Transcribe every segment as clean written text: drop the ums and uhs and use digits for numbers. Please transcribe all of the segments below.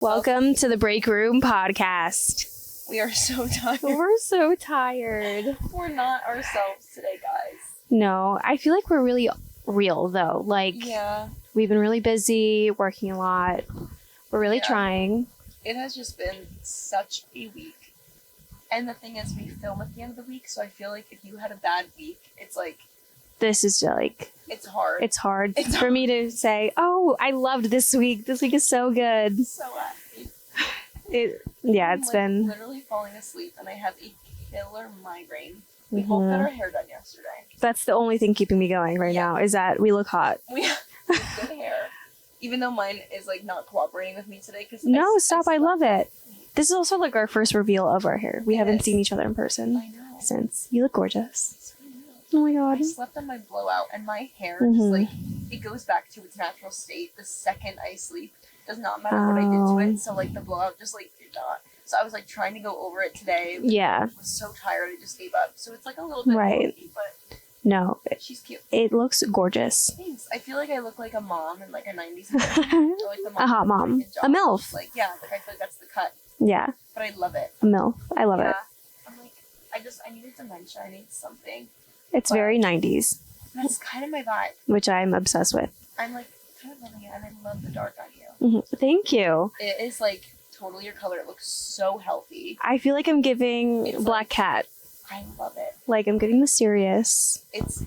Welcome to the Break Room podcast. We are so tired. We're so tired. We're not ourselves today, guys. No, I feel like we're really real though. We've been really busy, working a lot. We're really trying. It has just been such a week. And the thing is, we film at the end of the week, so I feel like if you had a bad week, it's like... This is like... It's hard. It's hard for me to say, oh, I loved this week. This week is so good. So happy. It's been... literally falling asleep, and I have a killer migraine. We both got our hair done yesterday. That's the only thing keeping me going right now, is that we look hot. We have good hair. Even though mine is like not cooperating with me today. No, stop. I love it. This is also like our first reveal of our hair. We haven't seen each other in person. I know. Since. You look gorgeous. Oh my god. I slept on my blowout, and my hair just like, it goes back to its natural state the second I sleep. Does not matter what I did to it. So like the blowout just like did not. So I was like trying to go over it today. Yeah. I was so tired, I just gave up. So it's like a little bit wonky, but no, she's cute. It looks gorgeous. Thanks. I feel like I look like a mom in like a 90s movie. Or like the mom a hot mom. A MILF. Like, yeah, like I feel like that's the cut. Yeah. But I love it. A MILF. I love it. I'm like, I needed dementia. I need something. It's very 90s. That's kind of my vibe. Which I'm obsessed with. I'm like kind of loving it, and I love the dark on you. Thank you. It is like totally your color. It looks so healthy. I feel like I'm giving Black Cat. I love it. Like I'm getting mysterious. It's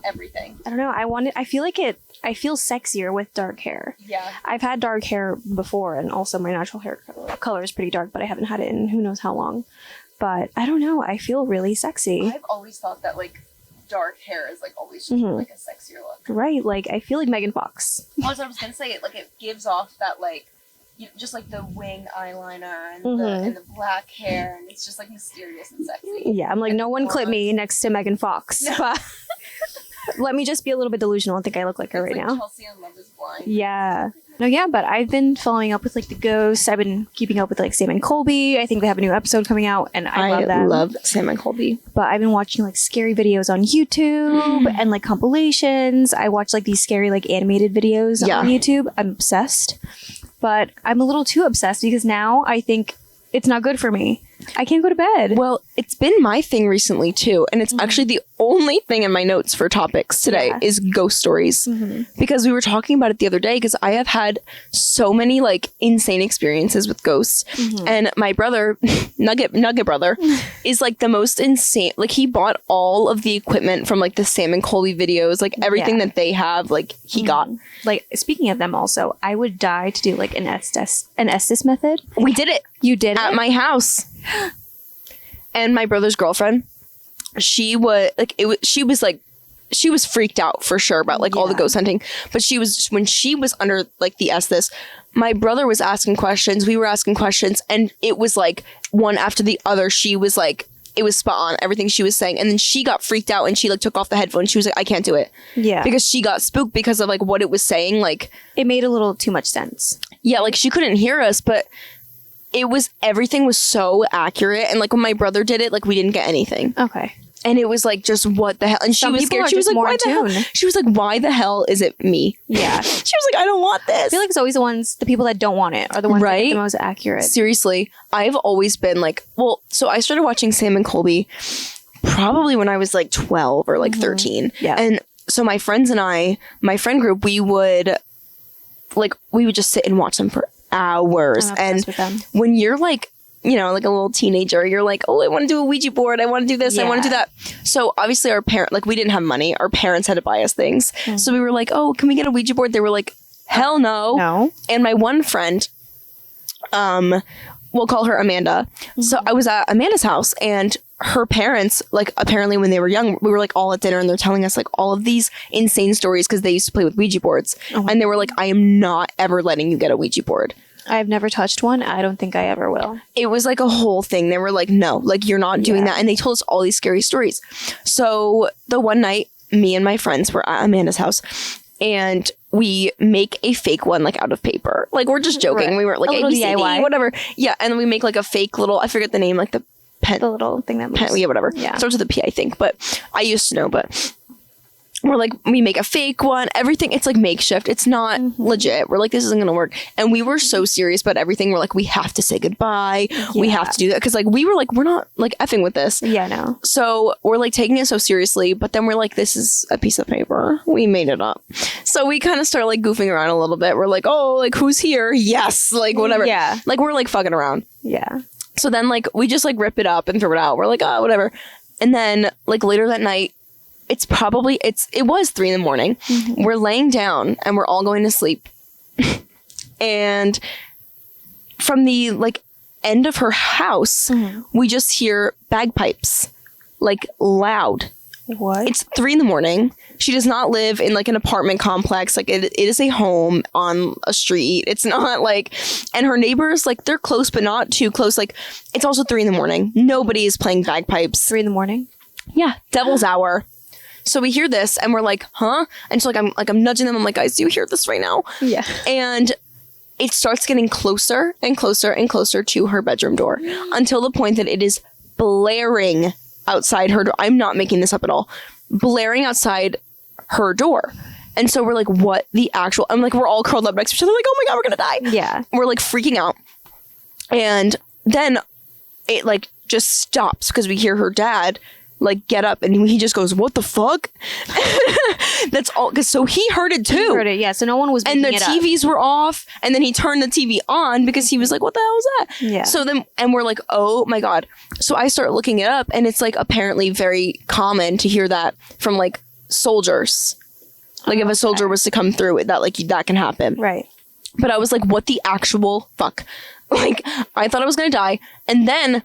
everything. I don't know. I feel sexier with dark hair. Yeah. I've had dark hair before, and also my natural hair color is pretty dark, but I haven't had it in who knows how long. But I don't know. I feel really sexy. I've always thought that like dark hair is like always just like a sexier look. Right. Like I feel like Megan Fox. Also, I was gonna say it. Like it gives off that like. Just like the wing eyeliner and the black hair, and it's just like mysterious and sexy. Yeah, I'm like, and no one clip me next to Megan Fox. No. But let me just be a little bit delusional and think I look like her right like now. Chelsea on Love is Blind. Yeah. No, yeah, but I've been following up with like the ghosts. I've been keeping up with like Sam and Colby. I think they have a new episode coming out, and I love them. I love Sam and Colby. But I've been watching like scary videos on YouTube and like compilations. I watch like these scary like animated videos on YouTube. I'm obsessed. But I'm a little too obsessed because now I think it's not good for me. I can't go to bed. Well, it's been my thing recently too. And it's actually the only thing in my notes for topics today is ghost stories. Because we were talking about it the other day because I have had so many like insane experiences with ghosts. And my brother, Nugget brother, is like the most insane. Like he bought all of the equipment from like the Sam and Colby videos, like everything that they have, like he got. Like speaking of them also, I would die to do like an Estes method. We did it. You did at my house. And my brother's girlfriend, she was freaked out for sure about like all the ghost hunting. But when she was under like the Estes, my brother was asking questions, we were asking questions, and it was like one after the other. She was like, it was spot on, everything she was saying. And then she got freaked out and she like took off the headphones. She was like, I can't do it. Yeah. Because she got spooked because of like what it was saying. Like it made a little too much sense. Yeah, like she couldn't hear us, but everything was so accurate. And like when my brother did it, like we didn't get anything. Okay. And it was like, just what the hell? And she was scared. She was like, why the hell? She was like, why the hell is it me? Yeah. She was like, I don't want this. I feel like it's always the people that don't want it are the ones that get the most accurate. Seriously. I've always been like, so I started watching Sam and Colby probably when I was like 12 or like 13. Yeah. And so my friends and my friend group, we would just sit and watch them for hours. And when you're like, you know, like a little teenager, you're like, oh, I want to do a Ouija board. I want to do this. I want to do that. So obviously our we didn't have money. Our parents had to buy us things. So we were like, oh, can we get a Ouija board? They were like, hell no. No. And my one friend, we'll call her Amanda. So I was at Amanda's house, and her parents, like apparently when they were young, we were like all at dinner, and they're telling us like all of these insane stories because they used to play with Ouija boards. And they were like, I am not ever letting you get a Ouija board. I've never touched one. I don't think I ever will. It was like a whole thing. They were like, no, like you're not doing that. And they told us all these scary stories. So the one night, me and my friends were at Amanda's house, and we make a fake one like out of paper. Like we're just joking. We were like ABCD, DIY. Whatever. Yeah. And then we make like a fake little, I forget the name, like the pen. The little thing that moves. Yeah, whatever. Yeah. Starts with a P, I think. But I used to know. But we're like, we make a fake one, everything. It's like makeshift. It's not legit. We're like, this isn't going to work. And we were so serious about everything. We're like, we have to say goodbye. Yeah. We have to do that. Cause like, we were like, we're not like effing with this. Yeah, no. So we're like taking it so seriously, but then we're like, this is a piece of paper. We made it up. So we kind of start like goofing around a little bit. We're like, oh, like who's here? Yes. Like whatever. Yeah. Like we're like fucking around. Yeah. So then like, we just like rip it up and throw it out. We're like, oh, whatever. And then like later that night, it was 3 a.m. We're laying down and we're all going to sleep. And from the like end of her house, we just hear bagpipes, like loud. What? It's 3 a.m. She does not live in like an apartment complex. Like it is a home on a street. It's not like, and her neighbors, like they're close, but not too close. Like it's also 3 a.m. Nobody is playing bagpipes. 3 a.m? Yeah. Devil's hour. So we hear this and we're like, huh? And so I'm nudging them. I'm like, guys, do you hear this right now? Yeah. And it starts getting closer and closer and closer to her bedroom door until the point that it is blaring outside her door. I'm not making this up at all. Blaring outside her door. And so we're like, what the actual? I'm like, we're all curled up next to each other. Like, oh my God, we're going to die. Yeah. We're like freaking out. And then it like just stops because we hear her dad like get up and he just goes, what the fuck? That's all. Cause so he heard it too. He heard it, yeah. So no one was making and the TVs were off. And then he turned the TV on because he was like, what the hell was that? Yeah. So then, and we're like, oh my God. So I start looking it up and it's like apparently very common to hear that from like soldiers. Like if a soldier was to come through it, that can happen. Right. But I was like, what the actual fuck? Like I thought I was going to die. And then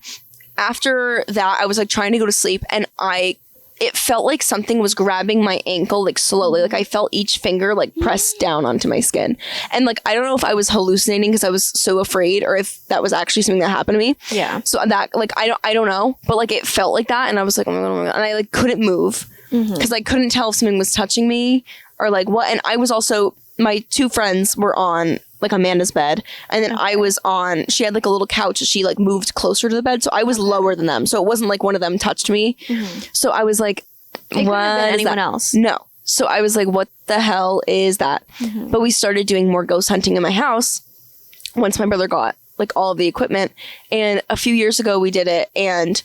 after that, I was like trying to go to sleep and it felt like something was grabbing my ankle like slowly. Like I felt each finger like pressed down onto my skin. And like, I don't know if I was hallucinating because I was so afraid or if that was actually something that happened to me. Yeah. So that like, I don't know, but like it felt like that. And I was like, oh my God. And I like couldn't move because I couldn't tell if something was touching me or like what. And I was also, my 2 friends were on like Amanda's bed and then I was on, she had like a little couch that she like moved closer to the bed, so I was lower than them, so it wasn't like one of them touched me. So I was like, it what could have been is anyone that? else. No. So I was like, what the hell is that? But we started doing more ghost hunting in my house once my brother got like all of the equipment, and a few years ago we did it, and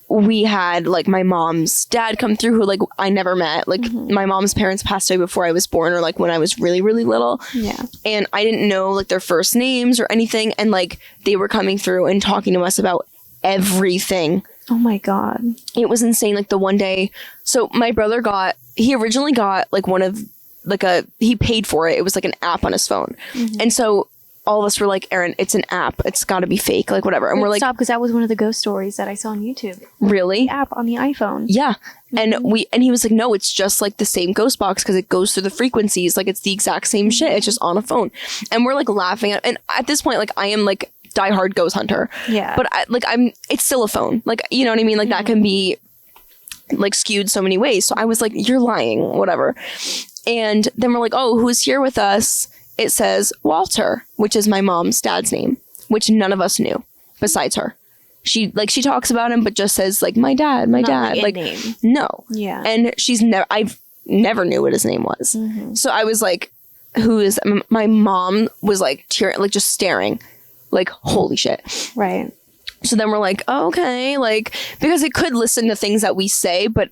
we had like my mom's dad come through who like I never met. Like my mom's parents passed away before I was born or like when I was really, really little. Yeah. And I didn't know like their first names or anything. And like they were coming through and talking to us about everything. Oh my God. It was insane. Like the one day, so my brother he originally got like one of like he paid for it. It was like an app on his phone. And so all of us were like, Erin, it's an app. It's got to be fake, like whatever. And we're like, stop, because that was one of the ghost stories that I saw on YouTube. Really? The app on the iPhone. Yeah. And he was like, no, it's just like the same ghost box because it goes through the frequencies. Like it's the exact same shit. It's just on a phone. And we're like laughing at, and at this point, like I am like diehard ghost hunter. Yeah. But it's still a phone. Like, you know what I mean? Like that can be like skewed so many ways. So I was like, you're lying, whatever. And then we're like, oh, who's here with us? It says Walter, which is my mom's dad's name, which none of us knew besides her. She talks about him, but just says like my dad, my dad. Like name. No. Yeah. And I've never knew what his name was. So I was like, who is, my mom was like tearing, like just staring, like holy shit. Right. So then we're like, oh, okay, like because it could listen to things that we say, but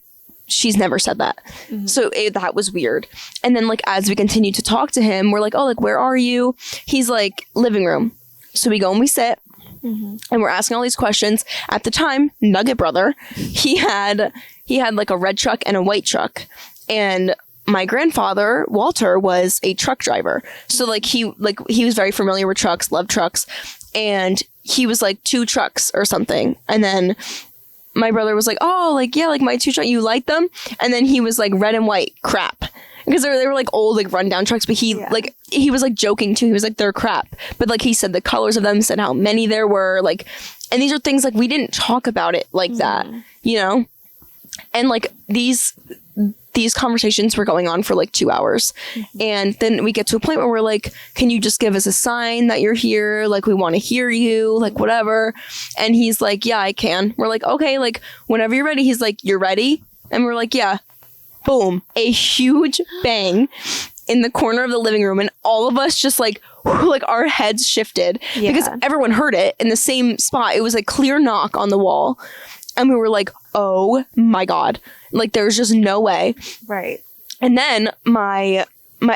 she's never said that. So that was weird. And then like as we continue to talk to him, we're like, oh, like where are you? He's like living room. So we go and we sit and we're asking all these questions. At the time, Nugget brother, he had like a red truck and a white truck. And my grandfather, Walter, was a truck driver. So like he was very familiar with trucks, loved trucks. And he was like 2 trucks or something. And then my brother was like, oh, like, yeah, like my 2 trucks, you like them? And then he was like red and white crap. Because they were like old, like rundown trucks. But he was like joking too. He was like, they're crap. But like he said the colors of them, said how many there were. Like, and these are things like we didn't talk about it like that, you know? And like these conversations were going on for like 2 hours. And then we get to a point where we're like, can you just give us a sign that you're here? Like, we want to hear you, like whatever. And he's like, yeah, I can. We're like, okay, like whenever you're ready. He's like, you're ready? And we're like, yeah. boom, a huge bang in the corner of the living room, and all of us just like our heads shifted because everyone heard it in the same spot. It was a clear knock on the wall, and we were like, oh my God, like there's just no way. Right. And then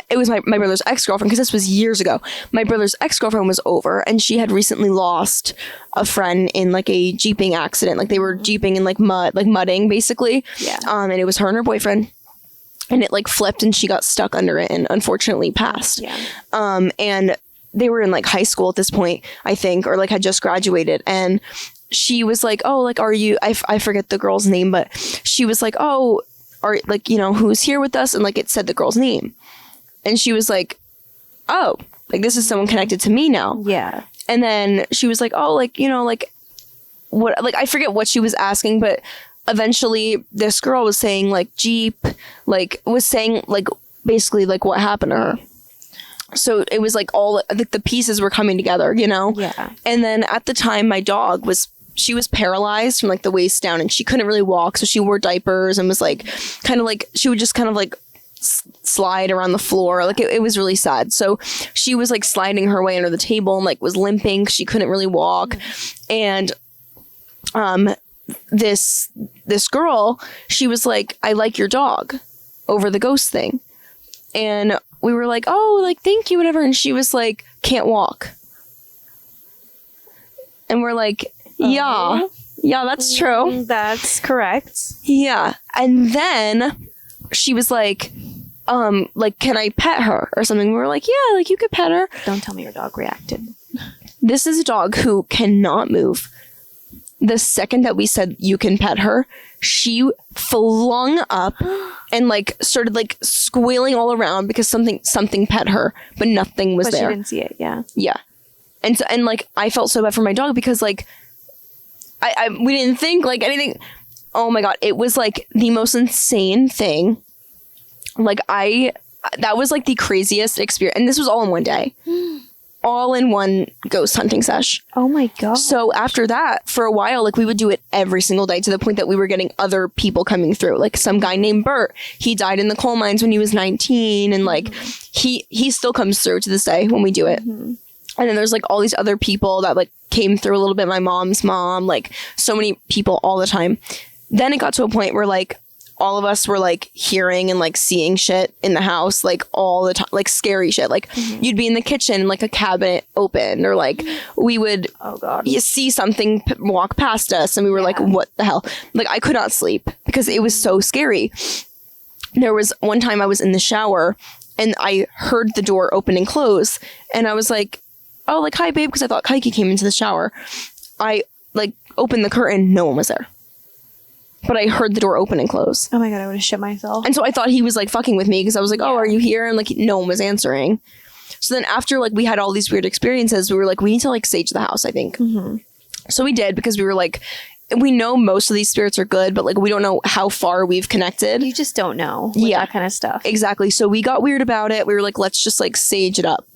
it was my brother's ex-girlfriend, because this was years ago. My brother's ex-girlfriend was over, and she had recently lost a friend in like a jeeping accident. Like they were jeeping in like mud, like mudding basically. Yeah. And it was her and her boyfriend, and it like flipped and she got stuck under it and unfortunately passed. Yeah. And they were in like high school at this point, I think, or like had just graduated. And she was like, oh, like, are you, I forget the girl's name, but she was like, oh, are like, you know, who's here with us? And like it said the girl's name. And she was like, oh, like this is someone connected to me now. Yeah. And then she was like, oh, like, you know, like what, like, I forget what she was asking, but eventually this girl was saying like Jeep, like was saying like basically like what happened to her. So it was like all like the pieces were coming together, you know? Yeah. And then at the time my dog she was paralyzed from like the waist down, and she couldn't really walk. So she wore diapers and was like, kind of like, she would just kind of like slide around the floor. Like it was really sad. So she was like sliding her way under the table and like was limping. She couldn't really walk. And this girl, she was like, I like your dog, over the ghost thing. And we were like, oh, like thank you, whatever. And she was like, can't walk. And we're like, yeah, that's true. That's correct. Yeah. And then she was like, can I pet her or something? We were like, yeah, like you could pet her. Don't tell me your dog reacted. This is a dog who cannot move. The second that we said you can pet her, she flung up and like started like squealing all around because something pet her, but nothing was there. She didn't see it. Yeah. Yeah. And so, and like I felt so bad for my dog because like we didn't think like anything. Oh my God, it was like the most insane thing. Like that was like the craziest experience, and this was all in one day. All in one ghost hunting sesh. Oh my God. So after that, for a while, like we would do it every single day, to the point that we were getting other people coming through. Like some guy named Bert, he died in the coal mines when he was 19, and like he still comes through to this day when we do it. And then there's like all these other people that like came through a little bit. My mom's mom, like so many people all the time. Then it got to a point where like all of us were like hearing and like seeing shit in the house like all the time, like scary shit. Like you'd be in the kitchen and like a cabinet opened, or like we would see something walk past us, and we were like, what the hell? Like I could not sleep because it was so scary. There was one time I was in the shower and I heard the door open and close, and I was like, oh, like hi babe, because I thought Kaiki came into the shower. I like opened the curtain, no one was there. But I heard the door open and close. Oh my God, I would have shit myself. And so I thought he was like fucking with me, because I was like, oh, are you here? And like no one was answering. So then after like we had all these weird experiences, we were like, we need to like sage the house, I think. So we did, because we were like, we know most of these spirits are good, but like we don't know how far we've connected. You just don't know with that kind of stuff. Exactly. So we got weird about it. We were like, let's just like sage it up.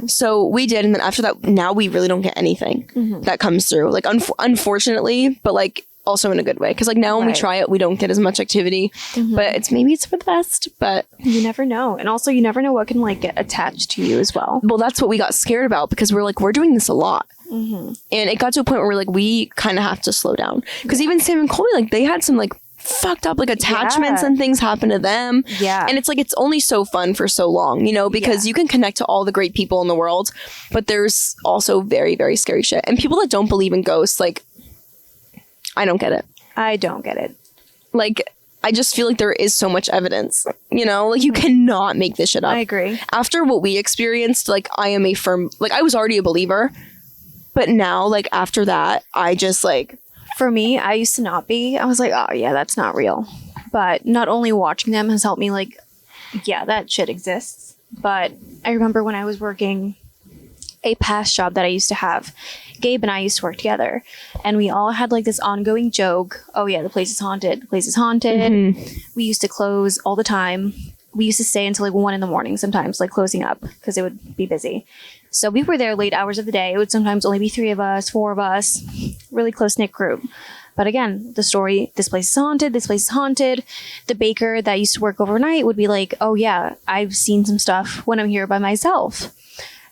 So we did. And then after that, now we really don't get anything that comes through. Like unfortunately, but like also in a good way. Because like now when we try it, we don't get as much activity. But maybe it's for the best. But you never know. And also you never know what can like get attached to you as well. Well, that's what we got scared about, because we're like, we're doing this a lot. And it got to a point where we're like, we kind of have to slow down. Because even Sam and Colby, like they had some like fucked up like attachments and things happen to them. And it's like, it's only so fun for so long, you know, because you can connect to all the great people in the world, but there's also very, very scary shit. And people that don't believe in ghosts, like, I don't get it. I don't get it. Like, I just feel like there is so much evidence, you know, like you cannot make this shit up. I agree. After what we experienced, like I am a firm, like I was already a believer, but now like after that, I just like. For me, I used to not be. I was like, oh yeah, that's not real. But not only watching them has helped me like, yeah, that shit exists. But I remember when I was working a past job that I used to have, Gabe and I used to work together, and we all had like this ongoing joke. Oh yeah, the place is haunted. The place is haunted. We used to close all the time. We used to stay until like 1 a.m. sometimes, like closing up, because it would be busy. So we were there late hours of the day. It would sometimes only be 3 of us, 4 of us, really close-knit group. But again, the story, this place is haunted, this place is haunted. The baker that used to work overnight would be like, oh yeah, I've seen some stuff when I'm here by myself.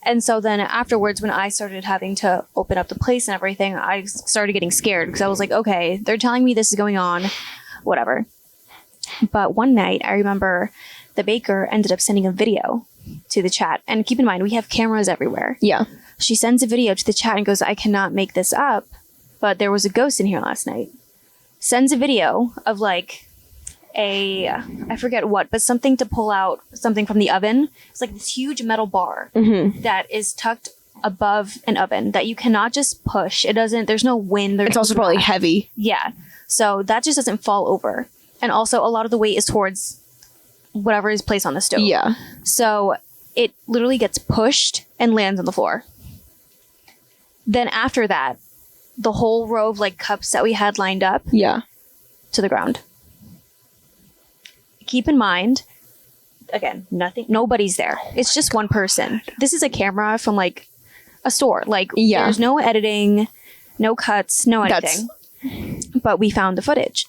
And so then afterwards, when I started having to open up the place and everything, I started getting scared because I was like, okay, they're telling me this is going on, whatever. But one night, I remember the baker ended up sending a video to the chat. And keep in mind, we have cameras everywhere. Yeah. She sends a video to the chat and goes, I cannot make this up, but there was a ghost in here last night. Sends a video of like I forget what, but something to pull out something from the oven. It's like this huge metal bar that is tucked above an oven that you cannot just push. There's no wind. It's also probably heavy. Yeah. So that just doesn't fall over. And also a lot of the weight is towards whatever is placed on the stove. Yeah. So it literally gets pushed and lands on the floor. Then after that, the whole row of like cups that we had lined up to the ground. Keep in mind, again, nobody's there. It's just one person. This is a camera from like a store. Like there's no editing, no cuts, no anything. But we found the footage.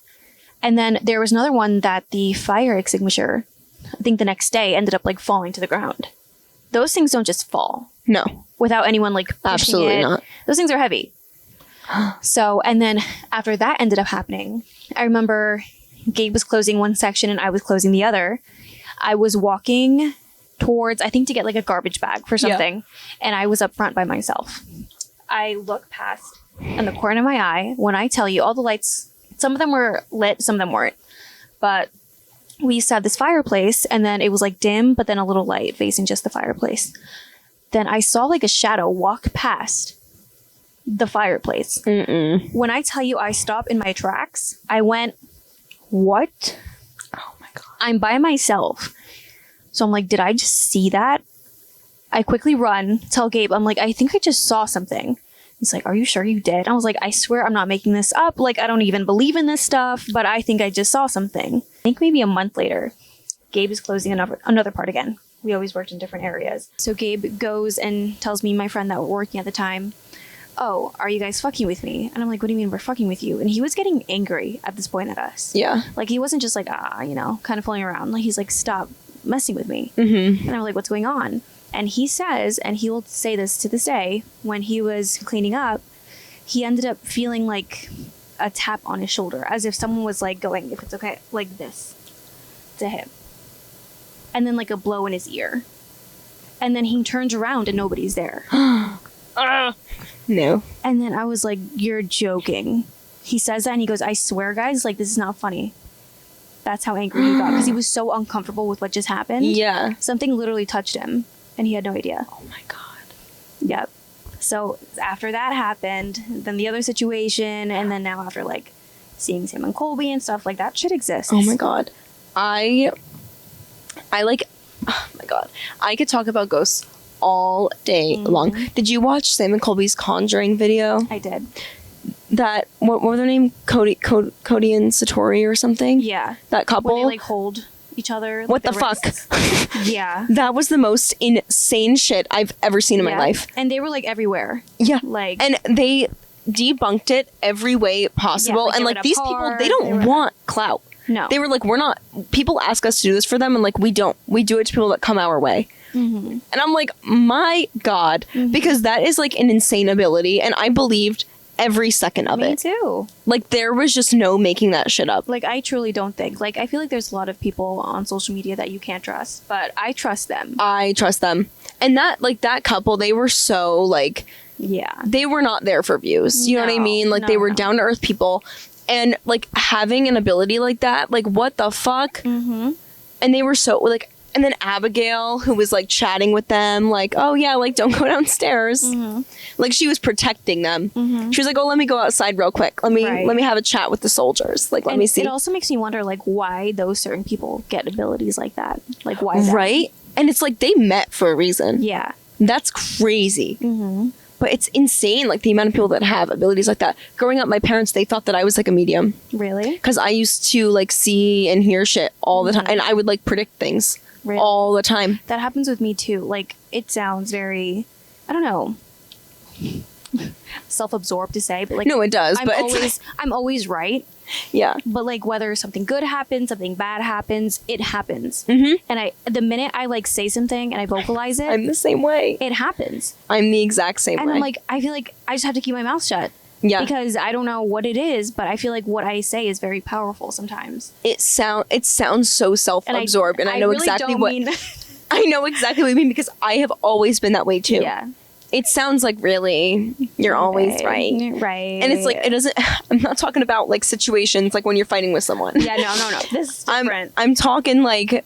And then there was another one that the fire extinguisher, I think the next day, ended up like falling to the ground. Those things don't just fall. No. Without anyone like pushing Absolutely it. not. Those things are heavy. So, and then after that ended up happening, I remember Gabe was closing one section and I was closing the other. I was walking towards, I think to get like a garbage bag for something. And I was up front by myself. I look past in the corner of my eye. When I tell you all the lights, some of them were lit, some of them weren't. But we used to have this fireplace and then it was like dim, but then a little light facing just the fireplace. Then I saw like a shadow walk past the fireplace. When I tell you I stopped in my tracks, I went, what? Oh my God. I'm by myself. So I'm like, did I just see that? I quickly run, tell Gabe, I'm like, I think I just saw something. He's like, are you sure you did? I was like, I swear I'm not making this up. Like, I don't even believe in this stuff, but I think I just saw something. I think maybe a month later, Gabe is closing another part again. We always worked in different areas. So Gabe goes and tells me, my friend that were working at the time, oh, are you guys fucking with me? And I'm like, what do you mean we're fucking with you? And he was getting angry at this point at us. Yeah. Like, he wasn't just like, kind of fooling around. Like, he's like, stop messing with me. And I'm like, what's going on? And he says, and he will say this to this day, when he was cleaning up, he ended up feeling like a tap on his shoulder, as if someone was like going, if it's okay, like this to him. And then like a blow in his ear. And then he turns around and nobody's there. No. And then I was like, you're joking. He says that and he goes, I swear, guys, like, this is not funny. That's how angry he got, because he was so uncomfortable with what just happened. Yeah. Something literally touched him and he had no idea. Oh my God. Yep. So after that happened, then the other situation, and then now after like seeing Sam and Colby and stuff like that, shit exists. Oh my God. I like, oh my God. I could talk about ghosts all day long. Did you watch Sam and Colby's Conjuring video? I did. That, what were their name? Cody and Satori or something? Yeah. That couple? When they like hold each other. Like, what the fuck? Yeah. That was the most insane shit I've ever seen in my life. And they were like everywhere. Yeah. Like, and they debunked it every way possible. Yeah, and like these people, they don't want clout. No. They were like, people ask us to do this for them, and like, we don't. We do it to people that come our way. And I'm like, my God, because that is like an insane ability, and I believed every second of it. Me too. Like, there was just no making that shit up. Like, I truly don't think. Like, I feel like there's a lot of people on social media that you can't trust, but I trust them. I trust them. And that couple, they were so, like... Yeah. They were not there for views. You know what I mean? Like, they were down-to-earth people. And, like, having an ability like that, like, what the fuck? And they were so, like... And then Abigail, who was, like, chatting with them, like, oh, yeah, like, don't go downstairs. Like, she was protecting them. She was like, oh, let me go outside real quick. Let me have a chat with the soldiers. Like, let me see. It also makes me wonder, like, why those certain people get abilities like that. Like, why that? Right? And it's like, they met for a reason. Yeah. That's crazy. But it's insane, like, the amount of people that have abilities like that. Growing up, my parents, they thought that I was, like, a medium. Really? Because I used to, like, see and hear shit all the time. And I would, like, predict things. Really? All the time. That happens with me too. Like, it sounds very, I don't know. self-absorbed to say, but like No, it does, I'm but I'm always right. Yeah. But like whether something good happens, something bad happens, it happens. Mm-hmm. And the minute I like say something and I vocalize it, I'm the same way. it happens. I'm the exact same And way. I'm like, I feel like I just have to keep my mouth shut. Yeah. Because I don't know what it is, but I feel like what I say is very powerful sometimes. It sounds so self-absorbed, and I know really exactly don't what mean I know exactly what you mean, because I have always been that way too. Yeah. It sounds like really you're always right. Right. And it's like it doesn't I'm not talking about like situations like when you're fighting with someone. Yeah, no. This is different. I'm talking like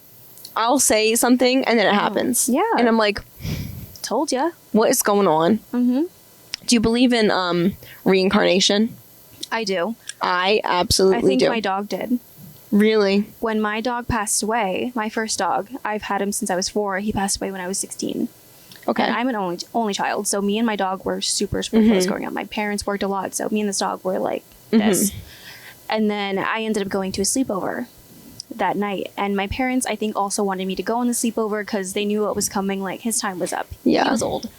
I'll say something and then it happens. Yeah. And I'm like, Told ya. what is going on? Mm-hmm. Do you believe in reincarnation? I do. I absolutely I think do. my dog did. Really? When my dog passed away, my first dog, I've had him since I was 4. He passed away when I was 16. Okay. And I'm an only child, so me and my dog were super close growing up. My parents worked a lot, so me and this dog were like this. And then I ended up going to a sleepover that night, and my parents, I think, also wanted me to go on the sleepover because they knew what was coming. Like, his time was up. Yeah. He was old.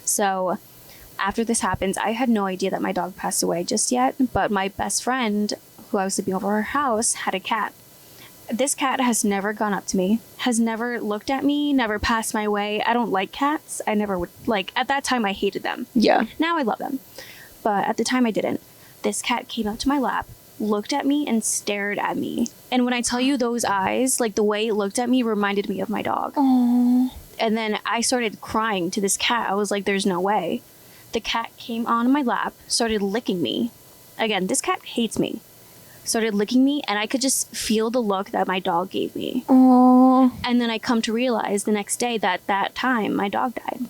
So after this happens, I had no idea that my dog passed away just yet, but my best friend, who I was sleeping over her house, had a cat. This cat has never gone up to me, has never looked at me, never passed my way. I don't like cats. I never would, like, at that time I hated them. Yeah. Now I love them. But at the time I didn't. This cat came up to my lap, looked at me, and stared at me. And when I tell you those eyes, like the way it looked at me reminded me of my dog. Aww. And then I started crying to this cat. I was like, there's no way. The cat came on my lap, started licking me. Again, this cat hates me. Started licking me, and I could just feel the look that my dog gave me. Aww. And then I come to realize the next day that time my dog died.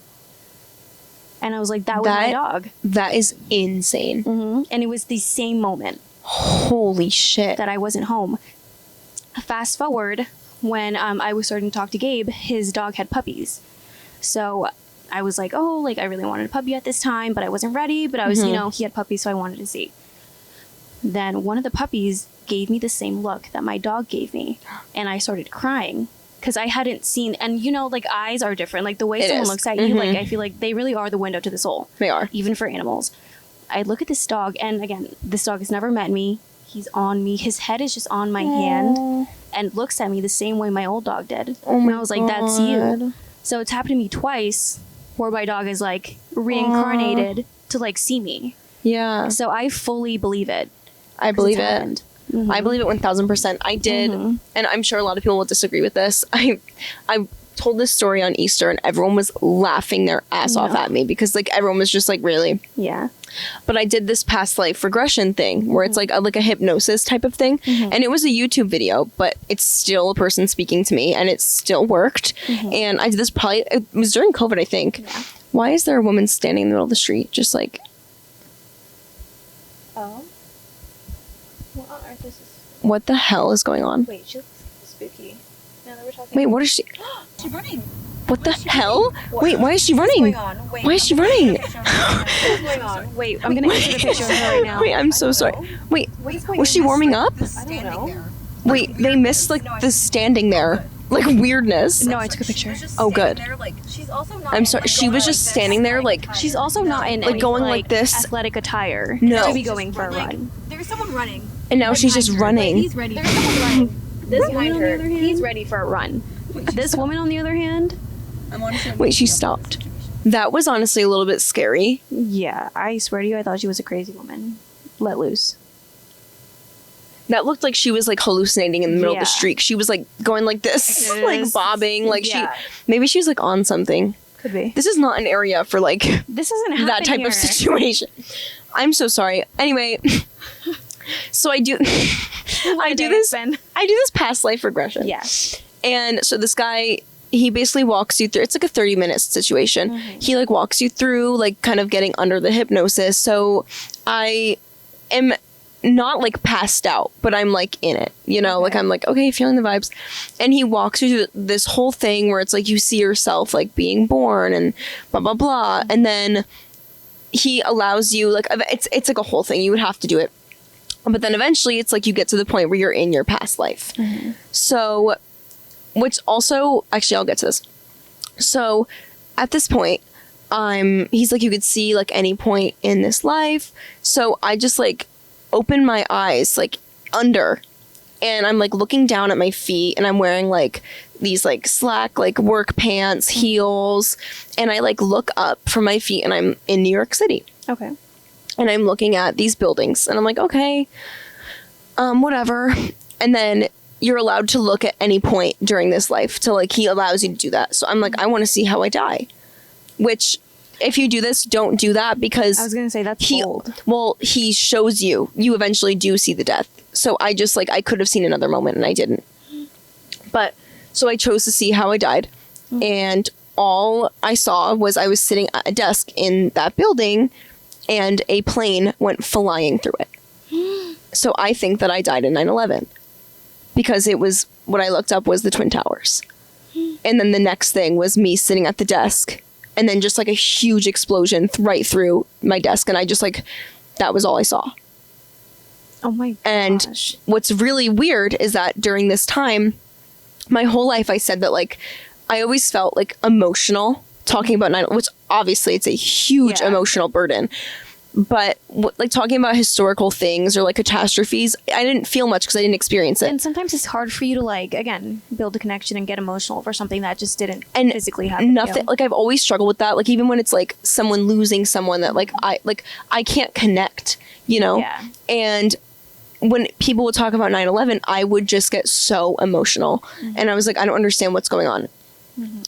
And I was like, that was my dog. That is insane. And it was the same moment Holy shit. that I wasn't home. Fast forward, when I was starting to talk to Gabe, his dog had puppies. So I was like, oh, like I really wanted a puppy at this time, but I wasn't ready. But I was, he had puppies, so I wanted to see. Then one of the puppies gave me the same look that my dog gave me. And I started crying because I hadn't seen, and like eyes are different. Like the way someone looks at you, like I feel like they really are the window to the soul. They are. Even for animals. I look at this dog, and again, this dog has never met me. He's on me. His head is just on my hand and looks at me the same way my old dog did. And I was like, that's you. So it's happened to me twice where my dog is like reincarnated to like see me. Yeah. So I fully believe it. I believe it. Happened. I believe it 1000%. I did, and I'm sure a lot of people will disagree with this. I told this story on Easter, and everyone was laughing their ass off at me because like everyone was just like, really? Yeah. But I did this past life regression thing where it's like a hypnosis type of thing, and it was a YouTube video, but it's still a person speaking to me, and it still worked. And I did this it was during COVID, I think. Yeah. Why is there a woman standing in the middle of the street just like? Oh. What on earth is this? What the hell is going on? Wait, she looks spooky. Now that we're talking. Wait, what is she? She's running. What the hell? Wait, why is she running? Wait, Why is she running? what's going on? Wait, I'm gonna answer the picture of her right now. Wait, I'm so sorry. Wait, was she warming up? I don't know. Wait, they missed like the standing there, like weirdness. No, I took a picture. Oh, good. She's also not. I'm sorry. She was just standing there, like She's also not in Like any, going like this? athletic attire. No. To be going for a run. There's someone running. and now she's just running. He's ready. There's someone running. This woman on the other hand, he's ready for a run. This woman on the other hand, Wait, she stopped. That was honestly a little bit scary. yeah, I swear to you, I thought she was a crazy woman. Let loose. That looked like she was like hallucinating in the middle of Yeah. the street. She was like going like this, like Yes. bobbing, like Yeah. maybe she was like on something. Could be. This is not an area for like This isn't happening that type here. of situation. I'm so sorry. Anyway, so I do this past life regression. Yeah. And so this guy, he basically walks you through, it's like a 30-minute situation. He like walks you through like kind of getting under the hypnosis. So I am not like passed out, but I'm like in it, like I'm like, okay, feeling the vibes. And he walks you through this whole thing where it's like you see yourself like being born and blah, blah, blah. And then he allows you like, it's like a whole thing. You would have to do it. But then eventually it's like you get to the point where you're in your past life. So, which also, actually I'll get to this. So at this point, he's like, you could see like any point in this life. So I just like open my eyes like under, and I'm like looking down at my feet, and I'm wearing like these like slack like work pants, heels, and I like look up from my feet, and I'm in New York City. Okay. And I'm looking at these buildings, and I'm like, okay, whatever. And then you're allowed to look at any point during this life to like, he allows you to do that. So I'm like, I want to see how I die, which if you do this, don't do that, because I was going to say that's bold. Well, he shows you eventually do see the death. So I just like, I could have seen another moment and I didn't. But so I chose to see how I died. And all I saw was I was sitting at a desk in that building and a plane went flying through it. So I think that I died in 9/11 because it was, what I looked up was the Twin Towers. And then the next thing was me sitting at the desk, and then just like a huge explosion right through my desk. And I just like, that was all I saw. Oh my gosh. And what's really weird is that during this time, my whole life I said that like, I always felt like emotional talking about 9/11, which obviously it's a huge emotional burden. But like talking about historical things or like catastrophes, I didn't feel much because I didn't experience it. And sometimes it's hard for you to like, again, build a connection and get emotional for something that just didn't physically happen. Nothing, like I've always struggled with that. Like even when it's like someone losing someone that like I can't connect, you know? Yeah. And when people would talk about 9/11, I would just get so emotional. And I was like, I don't understand what's going on.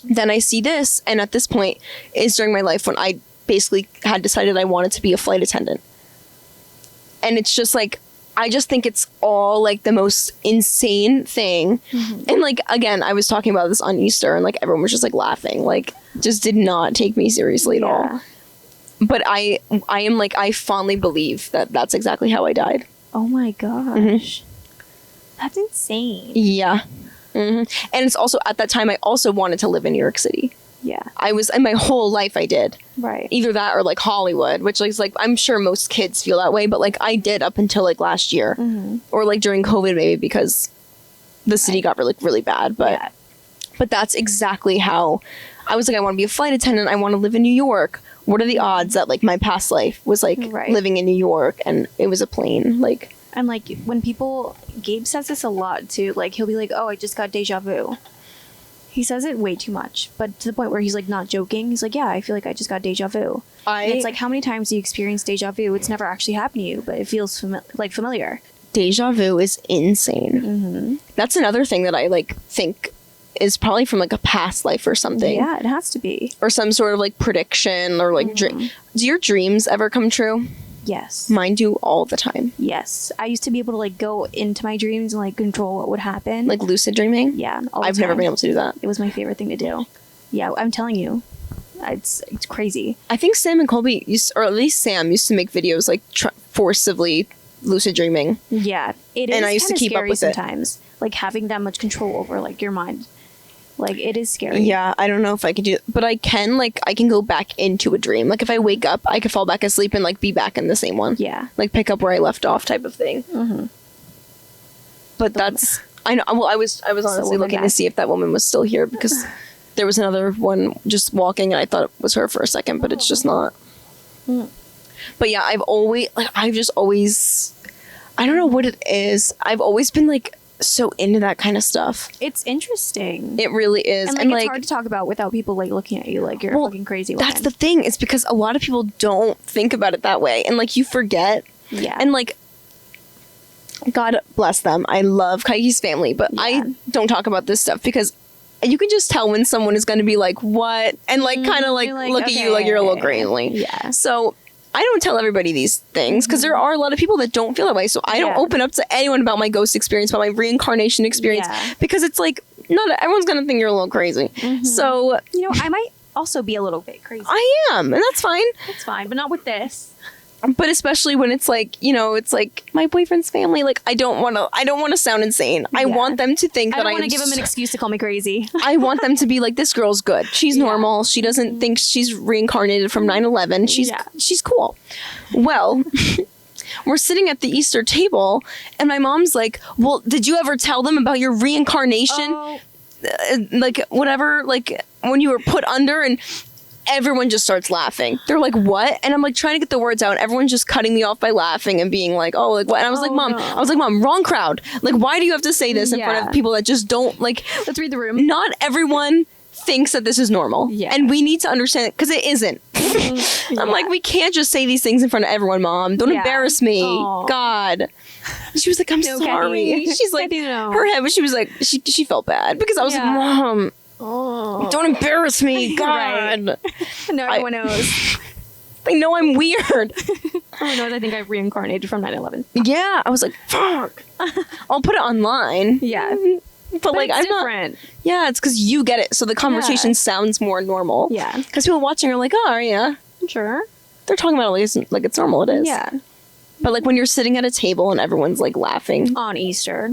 Then I see this, and at this point is during my life when I basically had decided I wanted to be a flight attendant. And it's just like, I just think it's all like the most insane thing. And like, again, I was talking about this on Easter, and like everyone was just like laughing, like just did not take me seriously at all. But I am like, I fondly believe that that's exactly how I died. Oh my gosh. That's insane. Yeah. And it's also, at that time, I also wanted to live in New York City. Yeah. I was, in my whole life I did. Right. Either that or like Hollywood, which is like, I'm sure most kids feel that way, but like I did up until like last year. Or like during COVID maybe, because the city got really bad. But but that's exactly how I was like, I want to be a flight attendant. I want to live in New York. What are the odds that like my past life was like living in New York and it was a plane? Like, and like when people, Gabe says this a lot too, like he'll be like, oh, I just got deja vu. He says it way too much, but to the point where he's like not joking. He's like, yeah, I feel like I just got deja vu. And it's like, how many times do you experience deja vu? It's never actually happened to you, but it feels familiar. Deja vu is insane. That's another thing that I like think is probably from like a past life or something. Yeah, it has to be. Or some sort of like prediction or like dream. Do your dreams ever come true? Yes. Mine do all the time. Yes. I used to be able to like go into my dreams and like control what would happen. Like lucid dreaming? Yeah. I've never been able to do that. It was my favorite thing to do. Yeah, I'm telling you. It's crazy. I think Sam and Colby or at least Sam used to make videos like forcibly lucid dreaming. Yeah. It is. And I used to keep up with sometimes. Like having that much control over like your mind. Like, it is scary. Yeah, I don't know if I could do it. But I can go back into a dream. Like, if I wake up, I could fall back asleep and, like, be back in the same one. Yeah. Like, pick up where I left off type of thing. But that's... I know. Well, I was honestly looking to see if that woman was still here, because there was another one just walking, and I thought it was her for a second, but it's just not. But, yeah, I've just always... I don't know what it is. I've always been, like... so into that kind of stuff. It's interesting. It really is. And it's hard to talk about without people like looking at you like you're a fucking crazy woman. That's the thing. It's because a lot of people don't think about it that way, and like you forget. Yeah. And like, God bless them. I love Kaiki's family, but I don't talk about this stuff because you can just tell when someone is going to be like, what? And like kind of like look at you like you're a little crazy. Yeah. So I don't tell everybody these things because there are a lot of people that don't feel that way. So I don't open up to anyone about my ghost experience, about my reincarnation experience, because it's like, not everyone's going to think you're a little crazy. So, you know, I might also be a little bit crazy. I am, and that's fine. That's fine, but not with this. But especially when it's like, you know, it's like my boyfriend's family. Like, I don't want to sound insane. I want them to think that I want to give them an excuse to call me crazy. I want them to be like, this girl's good. She's normal. She doesn't think she's reincarnated from 9/11. She's cool. Well, we're sitting at the Easter table, and my mom's like, well, did you ever tell them about your reincarnation? Like, whatever, like when you were put under, and everyone just starts laughing. They're like, what? And I'm like trying to get the words out. Everyone's just cutting me off by laughing and being like, oh, like what? And I was like, Mom, Mom, wrong crowd. Like, why do you have to say this in front of people that just don't like, let's read the room. Not everyone thinks that this is normal. Yeah. And we need to understand it because it isn't. I'm like, we can't just say these things in front of everyone, Mom. Don't embarrass me. Aww. God. She was like, I'm sorry. She's like, her head, but she was like, she felt bad because I was like, Mom, don't embarrass me. God. Right. No, everyone knows. They know I'm weird. Everyone knows I think I reincarnated from 9/11. Yeah. I was like, fuck. I'll put it online. Yeah. But like, it's I'm different. Not. Yeah, it's because you get it. So the conversation sounds more normal. Yeah. Because people watching are like, oh, yeah. Sure. They're talking about it like it's normal. It is. Yeah. But like when you're sitting at a table and everyone's like laughing. On Easter.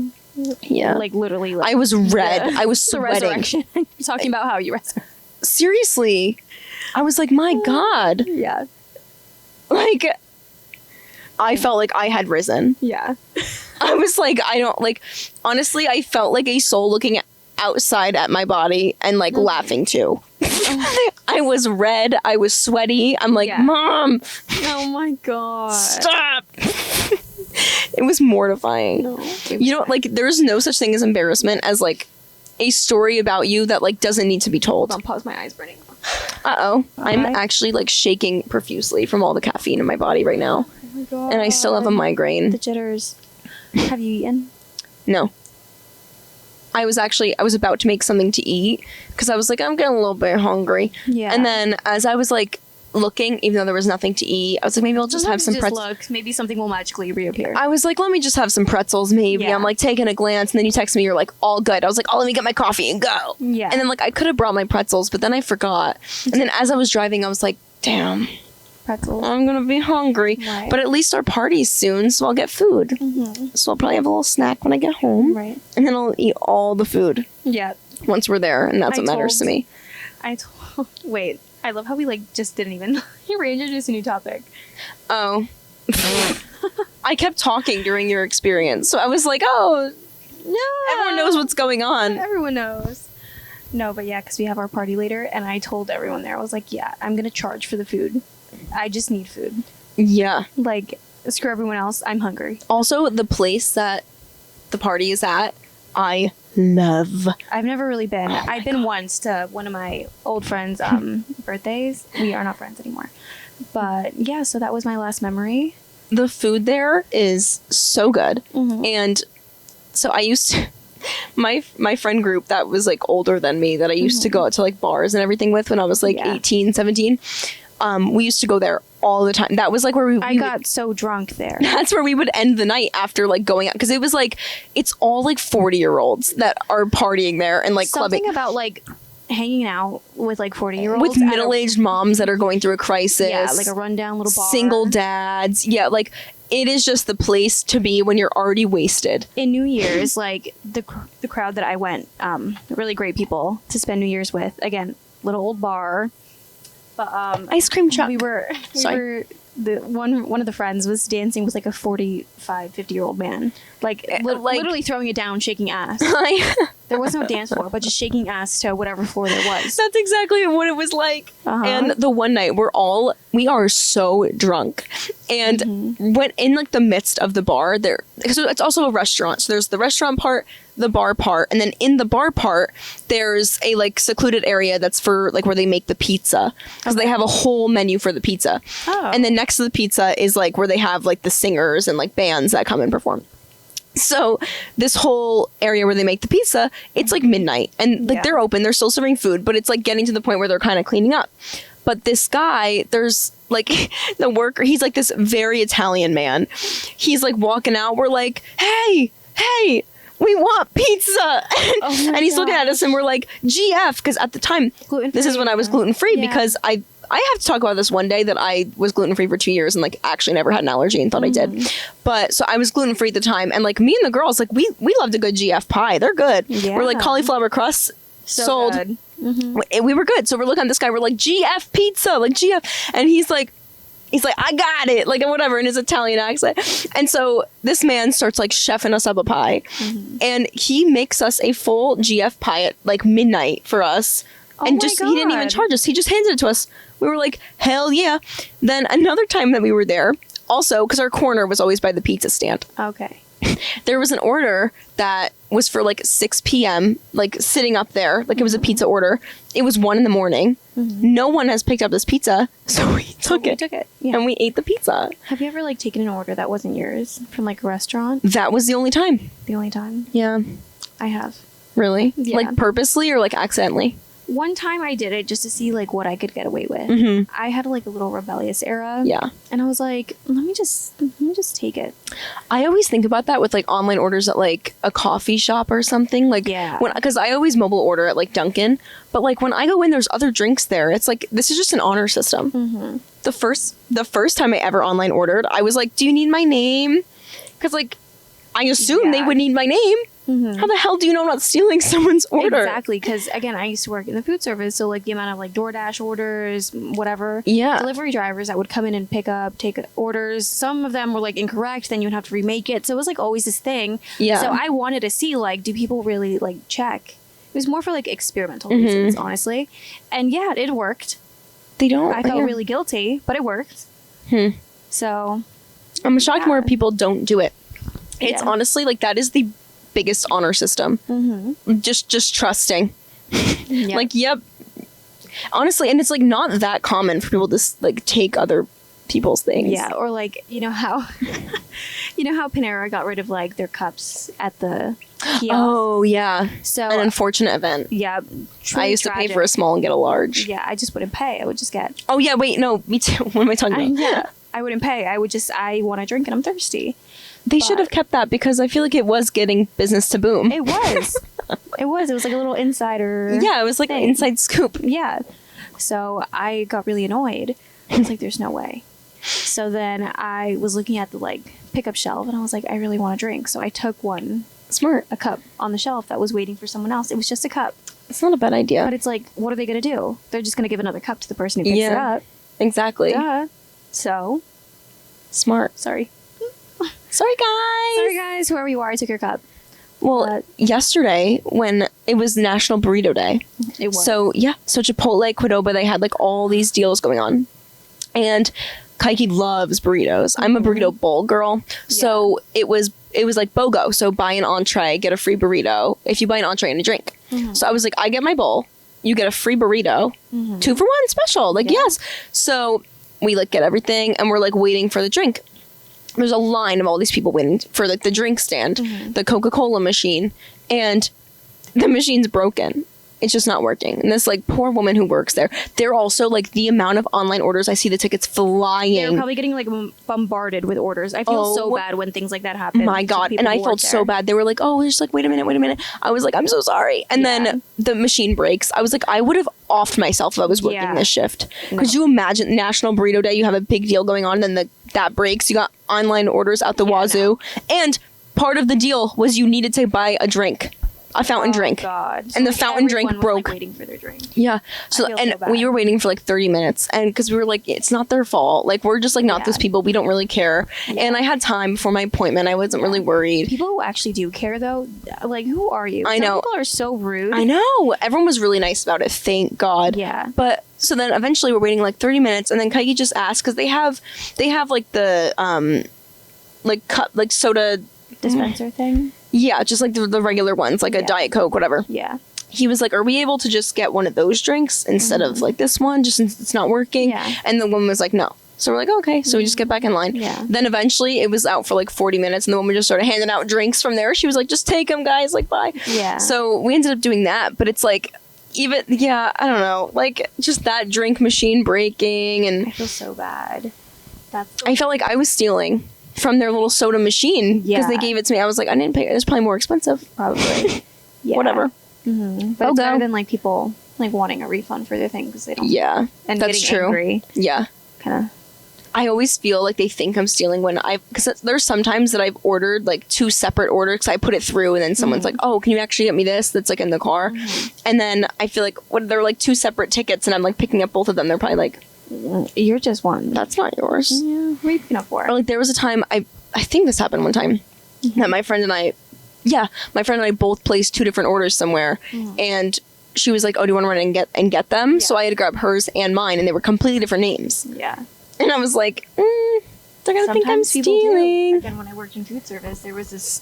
Yeah. Like literally. Like, I was red. I was sweating. The resurrection. You're talking about how you resurrect. Seriously. I was like, my God. Yeah. Like, I felt like I had risen. Yeah. I was like, honestly, I felt like a soul looking outside at my body and like laughing too. I was red. I was sweaty. I'm like, Mom. Oh my God. Stop. It was mortifying. No, you know, like there's no such thing as embarrassment as like a story about you that like doesn't need to be told. Hold on, pause, my eyes burning. Uh-oh. I'm actually like shaking profusely from all the caffeine in my body right now. Oh my God. And I still have a migraine. The jitters. Have you eaten? No. I was about to make something to eat because I was like, I'm getting a little bit hungry. Yeah. And then as I was like looking, even though there was nothing to eat, I was like, maybe I'll just have some pretzels. Maybe something will magically reappear. I was like, let me just have some pretzels maybe. Yeah. I'm like taking a glance and then you text me, you're like, all good. I was like, oh, let me get my coffee and go. Yeah. And then like I could have brought my pretzels, but then I forgot. And then as I was driving, I was like, damn. Pretzels. I'm gonna be hungry. Right. But at least our party's soon, so I'll get food. Mm-hmm. So I'll probably have a little snack when I get home. Right. And then I'll eat all the food. Yeah. Once we're there, and that's what matters to me. Wait. I love how we like just didn't even reintroduce a new topic. Oh. I kept talking during your experience, so I was like, oh, no. Everyone knows what's going on. Everyone knows. No, but yeah, because we have our party later, and I told everyone there, I was like, yeah, I'm gonna charge for the food. I just need food. Yeah. Like, screw everyone else. I'm hungry. Also, the place that the party is at, I love. I've never really been. I've been once to one of my old friends' birthdays. We are not friends anymore. But yeah, so that was my last memory. The food there is so good. Mm-hmm. And so I used to... My friend group that was like older than me that I used to go out to like bars and everything with when I was like 18, 17... we used to go there all the time. That was like where I got so drunk there. That's where we would end the night after like going out. Because it was like, it's all like 40-year-olds that are partying there and like something clubbing. About like hanging out with like 40-year-olds. With middle-aged moms that are going through a crisis. Yeah, like a rundown little bar. Single dads. Yeah, like it is just the place to be when you're already wasted. In New Year's, like the crowd that I went, really great people to spend New Year's with. Again, little old bar. But ice cream truck. We were the one of the friends was dancing with like a 50-year-old man, like literally throwing it down, shaking ass. There was no dance floor, but just shaking ass to whatever floor there was. That's exactly what it was like. Uh-huh. And the one night we are so drunk, and when in like the midst of the bar there, because it's also a restaurant, so there's the restaurant part, the bar part, and then in the bar part there's a like secluded area that's for like where they make the pizza, because they have a whole menu for the pizza. And then next to the pizza is like where they have like the singers and like bands that come and perform. So this whole area where they make the pizza, it's like midnight and like they're open, they're still serving food, but it's like getting to the point where they're kind of cleaning up. But this guy, there's like the worker, he's like this very Italian man. He's like walking out. We're like, hey, we want pizza. And he's looking at us and we're like, GF. Because at the time, this is when I was gluten-free because I have to talk about this one day that I was gluten-free for 2 years and like actually never had an allergy and thought I did. But so I was gluten-free at the time. And like me and the girls, like we loved a good GF pie. They're good. Yeah. We're like cauliflower crust sold. Good. Mm-hmm. We were good. So we're looking at this guy. We're like, GF pizza, like GF. And he's like, I got it, like whatever, in his Italian accent. And so this man starts like chefing us up a pie. And he makes us a full GF pie at like midnight for us. and my just he didn't even God. charge us. He just handed it to us. We were like, hell yeah. Then another time that we were there, also because our corner was always by the pizza stand, Okay. there was an order that was for like 6 p.m. like sitting up there, like it was a pizza order. It was 1 a.m. No one has picked up this pizza, so we took it. Yeah. And we ate the pizza. Have you ever like taken an order that wasn't yours from like a restaurant? That was the only time. The only time Yeah. I have. Really? Yeah. Like purposely or like accidentally? One time I did it just to see like what I could get away with. Mhm. I had like a little rebellious era. Yeah. And I was like, let me just take it. I always think about that with like online orders at like a coffee shop or something. Like, Yeah. because I always mobile order at like Dunkin', but like when I go in, there's other drinks there. It's like this is just an honor system. Mm-hmm. The first time I ever online ordered, I was like, "Do you need my name?" Because like I assumed they Yeah. would need my name. Mm-hmm. How the hell do you know I'm not stealing someone's order? Exactly, because again, I used to work in the food service, so like the amount of like DoorDash orders, whatever, Yeah. delivery drivers that would come in and take orders. Some of them were like incorrect, then you would have to remake it. So it was like always this thing. Yeah. So I wanted to see like, do people really like check? It was more for like experimental reasons, honestly. And yeah, it worked. They don't. I felt yeah. really guilty, but it worked. Hmm. So I'm shocked Yeah. more people don't do it. It's Yeah. honestly like that is the biggest honor system. Just trusting. yeah. Like, yep. Honestly, and it's like not that common for people to like take other people's things. yeah, or like you know how Panera got rid of like their cups at the kiosk. Oh yeah. So An unfortunate event. yeah, I used to pay for a small and get a large. Yeah, I just wouldn't pay. I would just get. Oh yeah, wait, no, me too. What am I talking about? Yeah, I wouldn't pay. I want to drink and I'm thirsty. They should have kept that because I feel like it was getting business to boom. It was. It was like a little insider. Yeah, it was like an thing. inside scoop. Yeah. So I got really annoyed. I was like, there's no way. So then I was looking at the like pickup shelf and I was like, I really want a drink. So I took Smart. a cup on the shelf that was waiting for someone else. It was just a cup. It's not a bad idea. But it's like, what are they going to do? They're just going to give another cup to the person who picks it Yeah. up. Exactly. Duh. So, Smart. sorry. Sorry guys. Sorry, guys. Whoever you are, I took your cup. Well, yesterday when it was National Burrito Day. It was. So Chipotle, Qdoba, they had like all these deals going on. And Kaiki loves burritos. I'm a burrito bowl girl. So it was like BOGO. So buy an entree, get a free burrito if you buy an entree and a drink. So I was like, I get my bowl, you get a free burrito, 2 for 1 special. Like, yes. So we like get everything and we're like waiting for the drink. There's a line of all these people waiting for like the drink stand, the Coca-Cola machine, and the machine's broken. It's just not working. And this like poor woman who works there, they're also like the amount of online orders, I see the tickets flying. They're probably getting like bombarded with orders. I feel so bad when things like that happen. My to God. people And I who work felt so there. bad. They were like, oh, it's just like, wait a minute. I was like, I'm so sorry. And then the machine breaks. I was like, I would have offed myself if I was working this shift. Could you imagine National Burrito Day? You have a big deal going on, and then that breaks. You got online orders out the wazoo. And part of the deal was you needed to buy a drink. A fountain drink. God. And the like, fountain drink everyone was, broke. like, waiting for their drink. Yeah. So feel and so bad. we were waiting for like 30 minutes, and because we were like, it's not their fault. Like we're just like not those people. We don't really care. And I had time before my appointment. I wasn't really worried. People who actually do care, though, like, who are you? I Some know. people are so rude. I know. Everyone was really nice about it. Thank God. Yeah. But so then eventually we're waiting like 30 minutes, and then Kaiki just asked because they have like the like cup like soda Dispenser thing. Yeah, just like the regular ones, like a Diet Coke, whatever. Yeah. He was like, are we able to just get one of those drinks instead of like this one, just since it's not working? Yeah. And the woman was like, no. So we're like, okay. So we just get back in line. Yeah. Then eventually it was out for like 40 minutes, and the woman just started handing out drinks from there. She was like, just take them, guys. Like, bye. Yeah. So we ended up doing that, but it's like, even, I don't know. Like, just that drink machine breaking, I and feel so bad. That's I felt like I was stealing from their little soda machine because they Yeah. gave it to me. I was like, I didn't pay. It's probably more expensive. probably. Yeah. Whatever. Mm-hmm. But Oh, it's go. better than like people like wanting a refund for their thing because they don't. Yeah, And that's getting true. angry. Yeah. Kind of. I always feel like they think I'm stealing when because there's sometimes that I've ordered like 2 separate orders because I put it through and then someone's like, oh, can you actually get me this? That's like in the car. And then I feel like when they're like 2 separate tickets and I'm like picking up both of them, they're probably like, You're just one. that's not yours. Yeah. What are you picking up for? Or like there was a time, I think this happened one time, that my friend and I both placed 2 different orders somewhere. And she was like, oh, do you want to run and get them? So I had to grab hers and mine, and they were completely different names. Yeah. And I was like, they're going to think I'm Sometimes people stealing. do. Again, when I worked in food service, there was this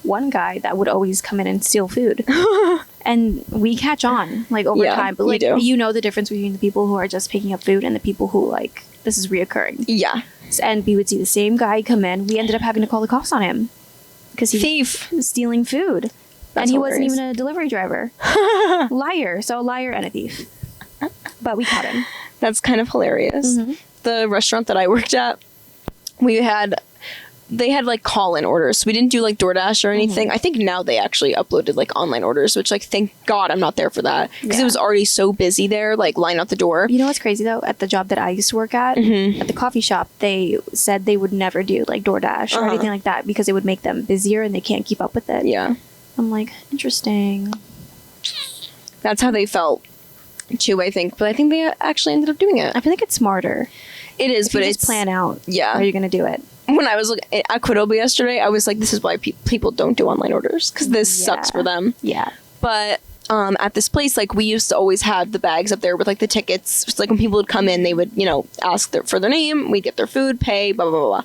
one guy that would always come in and steal food. And we catch on, like, over time. But, like, you know the difference between the people who are just picking up food and the people who, like, this is reoccurring. Yeah. And we would see the same guy come in. We ended up having to call the cops on him. Because he was stealing food. That's and he hilarious. wasn't even a delivery driver. Liar. So a liar and a thief. But we caught him. That's kind of hilarious. Mm-hmm. The restaurant that I worked at, they had like call-in orders. So we didn't do like DoorDash or anything. I think now they actually uploaded like online orders, which like thank God I'm not there for that, because it was already so busy there, like line out the door. You know what's crazy though? At the job that I used to work at the coffee shop, they said they would never do like DoorDash or anything like that because it would make them busier and they can't keep up with it. Yeah. I'm like, interesting. That's how they felt too, I think. But I think they actually ended up doing it. I feel like it's smarter. It is, but you it's just plan out yeah. how you're gonna do it. When I was looking at Quidoba yesterday, I was like, this is why people don't do online orders, because this sucks for them. Yeah. But at this place, like, we used to always have the bags up there with like the tickets. It's like when people would come in, they would, you know, ask for their name, we'd get their food, pay, blah, blah, blah, blah.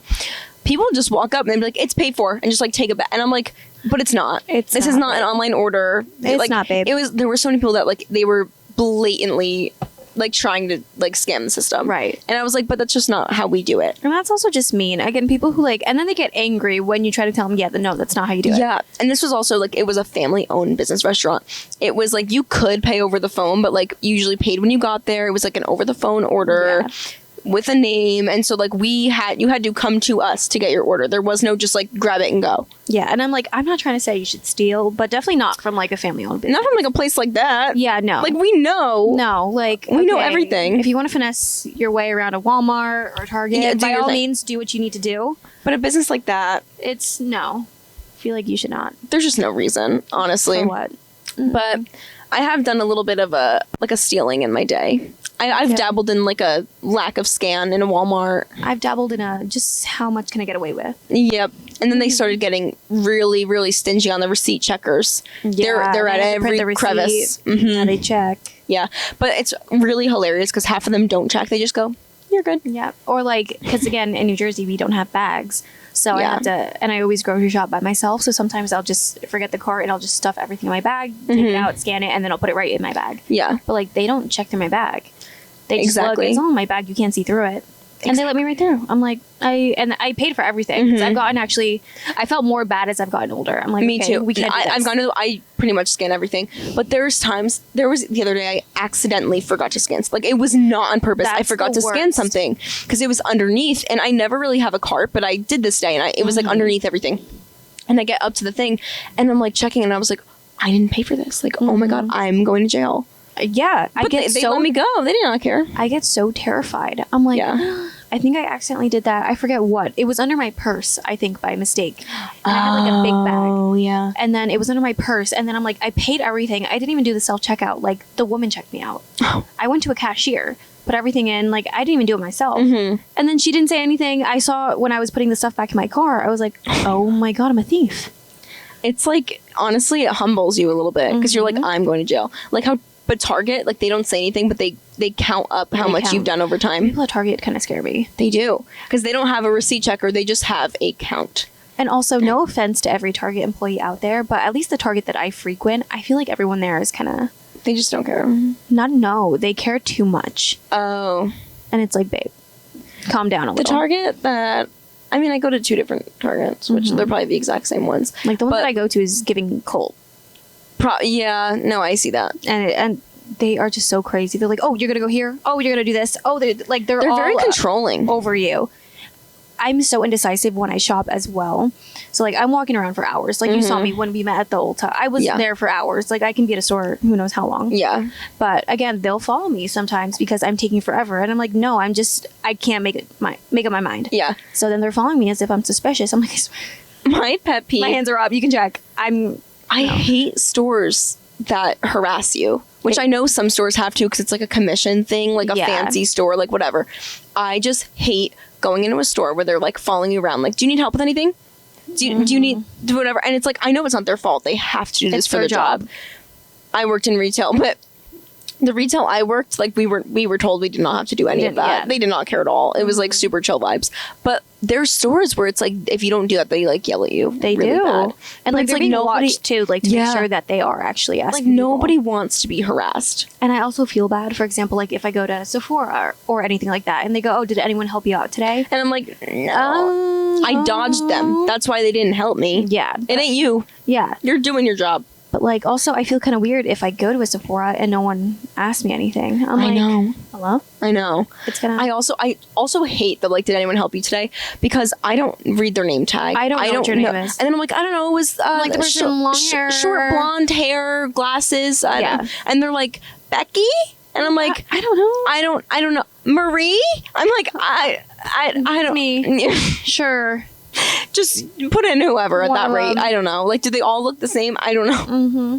People would just walk up and they'd be like, it's paid for, and just like take a bag. And I'm like, but it's not. This is not an online order. It's like, not, babe. There were so many people that like, they were blatantly like trying to like scam the system. Right. And I was like, but that's just not how we do it. And that's also just mean. Again, people who like, and then they get angry when you try to tell them, no, that's not how you do it. Yeah. And this was also like, it was a family owned business restaurant. It was like, you could pay over the phone, but like you usually paid when you got there. It was like an over the phone order. With a name, and so like you had to come to us to get your order. There was no just like grab it and go. Yeah, and I'm like, I'm not trying to say you should steal, but definitely not from like a family-owned business. Not from like a place like that. Yeah, no. Like we know. No, like we know everything. If you want to finesse your way around a Walmart or Target, by all means, do what you need to do. But a business like that, it's no. I feel like you should not. There's just no reason, honestly. For what? But I have done a little bit of a stealing in my day. I've dabbled in like a lack of scan in a Walmart. I've dabbled in a just how much can I get away with? Yep. And then they started getting really, really stingy on the receipt checkers. Yeah, they're at every crevice. Mm-hmm. Yeah, they check. Yeah. But it's really hilarious because half of them don't check. They just go, you're good. Yeah. Or like, because again, in New Jersey, we don't have bags. So I have to, and I always grocery shop by myself. So sometimes I'll just forget the cart and I'll just stuff everything in my bag, take it out, scan it, and then I'll put it right in my bag. Yeah. But like, they don't check through my bag. They just look, it's all in my bag, you can't see through it. And they let me right through. I'm like, I paid for everything. 'Cause I've gotten I felt more bad as I've gotten older. I'm like, me too. We can't do this. I pretty much scan everything. But there was the other day I accidentally forgot to scan. Like, it was not on purpose. I forgot to scan something because it was underneath, and I never really have a cart, but I did this day, and it was like underneath everything. And I get up to the thing, and I'm like checking, and I was like, I didn't pay for this. Like, oh my God, I'm going to jail. Yeah, but they let me go. They did not care. I get so terrified. I'm like, I think I accidentally did that. I forget what. It was under my purse, I think, by mistake. And I had like a big bag. Oh, yeah. And then it was under my purse. And then I'm like, I paid everything. I didn't even do the self-checkout. Like, the woman checked me out. I went to a cashier, put everything in. Like, I didn't even do it myself. And then she didn't say anything. I saw when I was putting the stuff back in my car, I was like, oh my God, I'm a thief. It's like, honestly, it humbles you a little bit because you're like, I'm going to jail. Like how... But Target, like, they don't say anything, but they count up how much you've done over time. People at Target kind of scare me. They do. Because they don't have a receipt checker. They just have a count. And also, no offense to every Target employee out there, but at least the Target that I frequent, I feel like everyone there is kind of... They just don't care. No. They care too much. Oh. And it's like, babe, calm down a little. The Target that... I mean, I go to 2 different Targets, which they're probably the exact same ones. Like, the one that I go to is giving Colt. Yeah, no, I see that. And they are just so crazy. They're like, oh, you're gonna go here. Oh, you're gonna do this. Oh, they're all very controlling over you. I'm so indecisive when I shop as well. So like, I'm walking around for hours. Like you saw me when we met at the Ulta. I was there for hours. Like I can be at a store who knows how long. Yeah. But again, they'll follow me sometimes because I'm taking forever, and I'm like, no, I can't make up my mind. Yeah. So then they're following me as if I'm suspicious. I'm like, I swear. My pet peeve. My hands are up. You can check. I hate stores that harass you, which I know some stores have to because it's like a commission thing, like a fancy store, like whatever. I just hate going into a store where they're like following you around. Like, do you need help with anything? Do you need whatever? And it's like, I know it's not their fault. They have to do this for their job. I worked in retail, but The retail I worked, like we were told we did not have to do any of that. Yeah. They did not care at all. It was like super chill vibes. But there's stores where it's like if you don't do that, they like yell at you. They really do. bad. And like they're being watched too, like to make sure that they are actually asking. Like nobody wants to be harassed. And I also feel bad, for example, like if I go to Sephora or anything like that and they go, oh, did anyone help you out today? And I'm like, no. I dodged them. That's why they didn't help me. Yeah. It ain't you. Yeah. You're doing your job. But like also I feel kind of weird if I go to a Sephora and no one asks me anything. I know. Hello? I know. It's gonna I also hate the like, did anyone help you today? Because I don't read their name tag. I don't know what your name is. And then I'm like, I don't know, it was like the person long hair. short blonde hair, glasses. Yeah. And they're like, Becky? And I'm like, I don't know. I don't know. Marie? I'm like, I don't Me. Sure. Just put in whoever at that rate. I don't know. Like, do they all look the same? I don't know. Mm-hmm.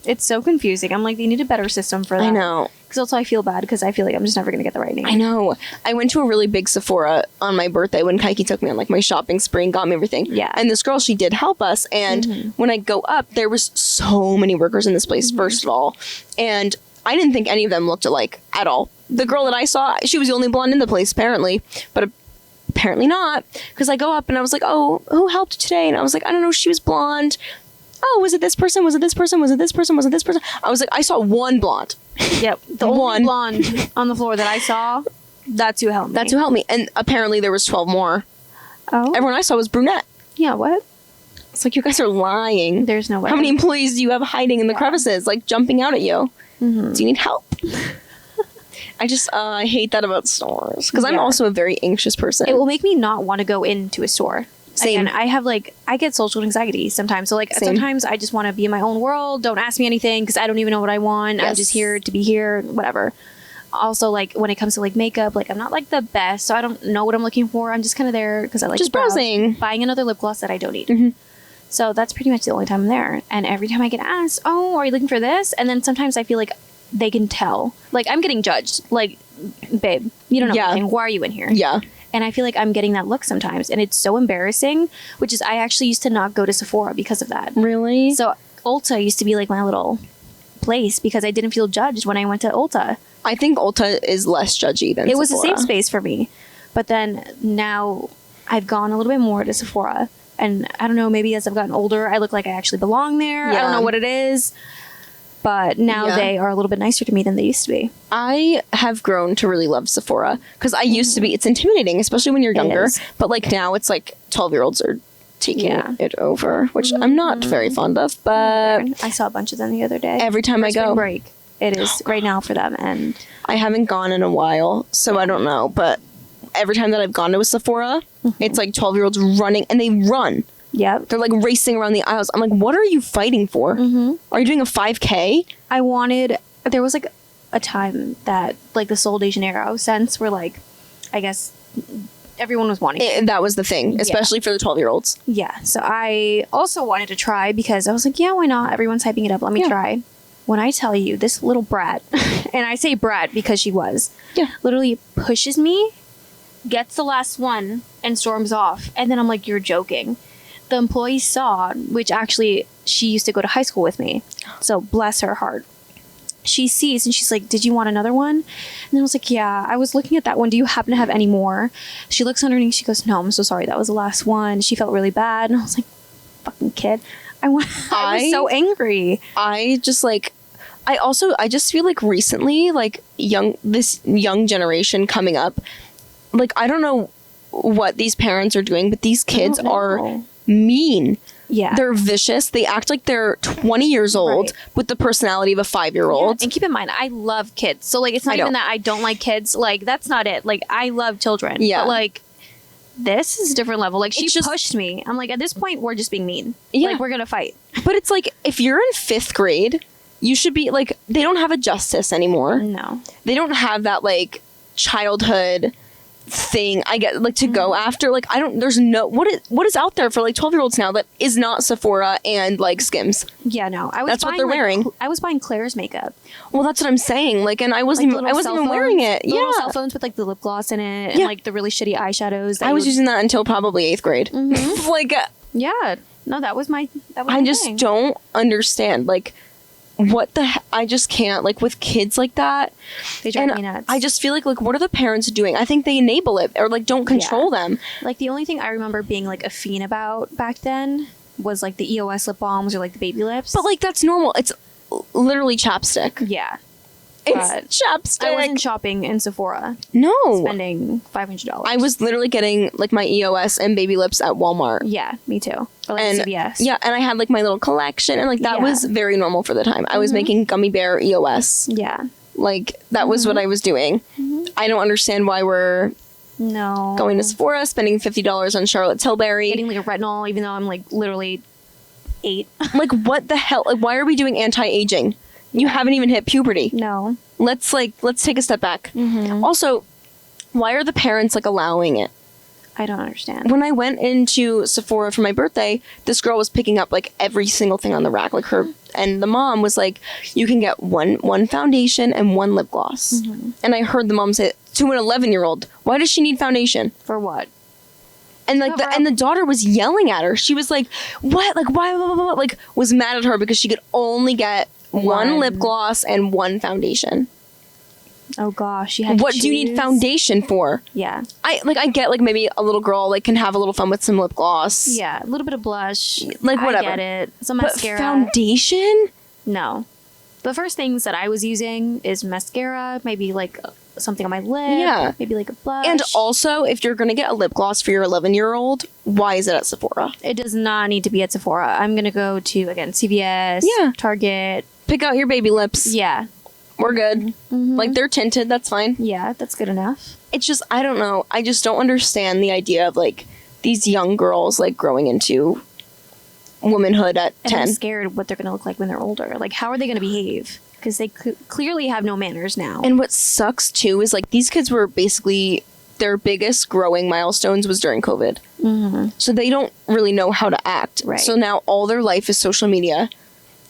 It's so confusing. I'm like, they need a better system for that. I know. Because also I feel bad because I feel like I'm just never going to get the right name. I know. I went to a really big Sephora on my birthday when Kaiki took me on like my shopping spree and got me everything. Yeah. And this girl, she did help us. And when I go up, there was so many workers in this place, first of all. And I didn't think any of them looked alike at all. The girl that I saw, she was the only blonde in the place, apparently. But apparently not. Because I go up and I was like, oh, who helped today? And I was like, I don't know, she was blonde. Oh, was it this person? Was it this person? Was it this person? Was it this person? I was like, I saw one blonde. Yep. The only blonde on the floor that I saw, that's who helped me. That's who helped me. And apparently there was 12 more. Oh. Everyone I saw was brunette. Yeah, what? It's like, you guys are lying. There's no way. How many employees do you have hiding in the crevices, like jumping out at you? Do you need help? I just I hate that about stores because I'm also a very anxious person. It will make me not want to go into a store. Same. Again, I get social anxiety sometimes. So like sometimes I just want to be in my own world. Don't ask me anything because I don't even know what I want. I'm just here to be here, whatever. Also, like when it comes to like makeup, like I'm not like the best, so I don't know what I'm looking for. I'm just kind of there because I like just to browse, browsing, buying another lip gloss that I don't need. So that's pretty much the only time I'm there. And every time I get asked, "Oh, are you looking for this?" And then sometimes I feel like they can tell, like I'm getting judged. Like, babe, you don't know anything. Why are you in here? Yeah. And I feel like I'm getting that look sometimes, and it's so embarrassing. Which is, I actually used to not go to Sephora because of that. Really? So Ulta used to be like my little place because I didn't feel judged when I went to Ulta. I think Ulta is less judgy than it was a Sephora. safe space for me. But then now I've gone a little bit more to Sephora, and I don't know, maybe as I've gotten older, I look like I actually belong there. I don't know what it is. But now they are a little bit nicer to me than they used to be. I have grown to really love Sephora because I used to be, it's intimidating, especially when you're younger. But like now it's like 12-year-olds are taking it over, which I'm not very fond of. But I saw a bunch of them the other day. Every time I go. Spring break. It is right now for them. And I haven't gone in a while, so I don't know. But every time that I've gone to a Sephora, it's like 12-year-olds running, and they run. Yeah. They're like racing around the aisles. I'm like, what are you fighting for? Are you doing a 5K? There was like a time that like the Seoul de Janeiro scents were like, I guess everyone was wanting it. That was the thing, especially for the 12-year-olds. Yeah. So I also wanted to try because I was like, yeah, why not? Everyone's hyping it up. Let me try. When I tell you this little brat, and I say brat because she was, literally pushes me, gets the last one, and storms off. And then I'm like, you're joking. The employee saw, which actually she used to go to high school with me. So bless her heart. She sees and she's like, did you want another one? And then I was like, yeah, I was looking at that one. Do you happen to have any more? She looks underneath. She goes, no, I'm so sorry. That was the last one. She felt really bad. And I was like, fucking kid. I was so angry. I just feel like recently, like this young generation coming up, like, I don't know what these parents are doing, but these kids are mean. Yeah. They're vicious. They act like they're 20 years old with the personality of a 5-year-old. Yeah. And keep in mind, I love kids. So, like, it's not even that I don't like kids. Like, that's not it. Like, I love children. Yeah. But, like, this is a different level. Like, she pushed me. I'm like, at this point, we're just being mean. Yeah. Like, we're going to fight. But it's like, if you're in 5th grade, you should be, like, they don't have a justice anymore. No. They don't have that, like, childhood thing I get, like, to go after. Like, there's no, what is out there for, like, 12-year-olds now that is not Sephora and, like, Skims? Yeah, no. That's what they're wearing. I was buying Claire's makeup. Well, that's what I'm saying. Like, and I wasn't even wearing it. Little cell phones with, like, the lip gloss in it and, like, the really shitty eyeshadows. I was using that until probably 8th grade. Like, yeah. No, that was I just don't understand. Like, I just can't, like, with kids like that. They drive me nuts. I just feel like, what are the parents doing? I think they enable it or, like, don't control them. Like, the only thing I remember being, like, a fiend about back then was, like, the EOS lip balms or, like, the baby lips. But, like, that's normal. It's literally chapstick. Yeah. It's chapstick. I wasn't shopping in Sephora. No. Spending $500. I was literally getting, like, my EOS and baby lips at Walmart. Yeah, me too. Or, like, CVS. Yeah, and I had, like, my little collection. And, like, that was very normal for the time. I was making gummy bear EOS. Yeah. Like, that was what I was doing. I don't understand why we're going to Sephora, spending $50 on Charlotte Tilbury. Getting, like, a retinol, even though I'm, like, literally 8. Like, what the hell? Like, why are we doing anti-aging? You haven't even hit puberty. No. Let's take a step back. Also, why are the parents, like, allowing it? I don't understand. When I went into Sephora for my birthday, this girl was picking up, like, every single thing on the rack. Like, and the mom was like, you can get one foundation and one lip gloss. And I heard the mom say to an 11-year-old, why does she need foundation? For what? And, like, the daughter was yelling at her. She was like, what? Like, why? Blah, blah, blah, like, was mad at her because she could only get one lip gloss and one foundation. Oh gosh, she had to What do you need foundation for? Yeah. I get, like, maybe a little girl, like, can have a little fun with some lip gloss. Yeah, a little bit of blush. Like, whatever. I get it. Some But mascara. foundation? No. The first things that I was using is mascara, maybe, like, something on my lip. Yeah. Maybe, like, a blush. And also, if you're going to get a lip gloss for your 11-year-old, why is it at Sephora? It does not need to be at Sephora. I'm going to go to, again, CVS, Target. Pick out your baby lips. Yeah. We're good. Like, they're tinted. That's fine. Yeah, that's good enough. It's just, I don't know. I just don't understand the idea of, like, these young girls, like, growing into womanhood at And 10. I'm scared what they're going to look like when they're older. Like, how are they going to behave? Because they clearly have no manners now. And what sucks, too, is, like, these kids were basically, their biggest growing milestones was during COVID. So they don't really know how to act. Right. So now all their life is social media.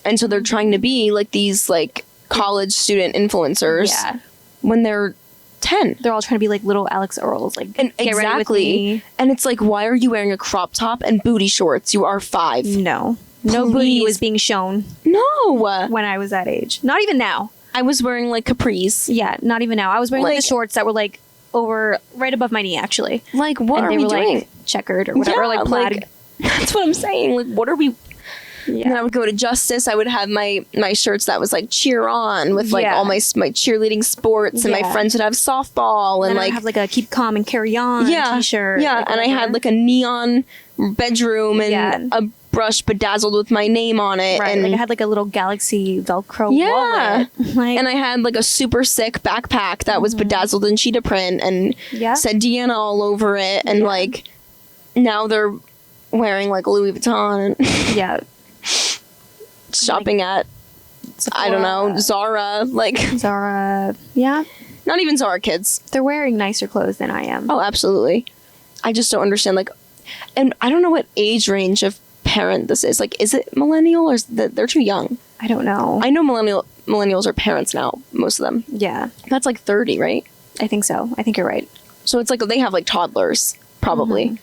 And so they're trying to be, like, these, like, college student influencers when they're 10. They're all trying to be like little Alex Earls. Like, And get ready with me. And it's like, why are you wearing a crop top and booty shorts? You are 5. No. No booty was being shown No. when I was that age. Not even now. I was wearing, like, capris. Yeah, not even now. I was wearing like the Like- shorts that were like over right above my knee, actually. Like, what And are they we were doing? like checkered or whatever, Yeah, like plaid. like, that's what I'm saying. Like, what are we... Yeah. And then I would go to Justice. I would have my shirts that was like cheer on with like all my cheerleading sports, and my friends would have softball and And like I have like a keep calm and carry on t-shirt. Yeah, like, and I had like a neon bedroom and a brush bedazzled with my name on it. Right, And like I had like a little Galaxy Velcro yeah, wallet. Like, and I had like a super sick backpack that was bedazzled in cheetah print and said Deanna all over it. And like now they're wearing like Louis Vuitton. Yeah. Shopping at Sephora. I don't know, Zara, like Zara. Yeah. Not even Zara kids. They're wearing nicer clothes than I am. Oh, absolutely. I just don't understand, like, and I don't know what age range of parent this is. Like, is it millennial or is they're too young? I don't know. I know millennials are parents now, most of them. Yeah. That's like 30, right? I think so. I think you're right. So it's like they have like toddlers, probably.